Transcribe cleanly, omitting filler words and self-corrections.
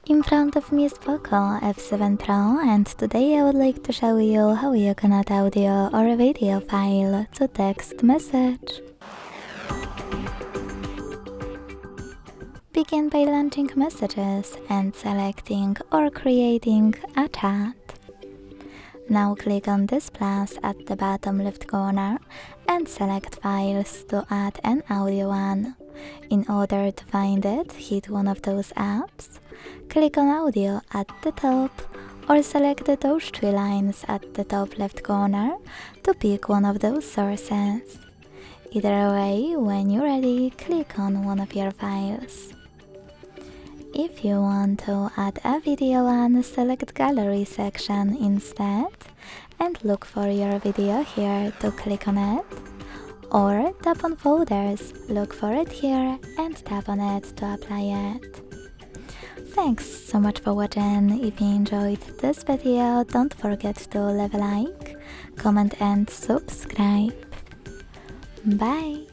In front of me is Poco F7 Pro, and today I would like to show you how you can add audio or video file to text message. Begin by launching messages and selecting or creating a chat. Now click on this plus at the bottom left corner and select files to add an audio one. In order to find it, hit one of those apps, click on audio at the top, or select those three lines at the top left corner to pick one of those sources. Either way, when you're ready, click on one of your files. If you want to add a video one, select Gallery section instead and look for your video here to click on it. Or tap on Folders, look for it here and tap on it to apply it. Thanks so much for watching. If you enjoyed this video, don't forget to leave a like, comment and subscribe. Bye!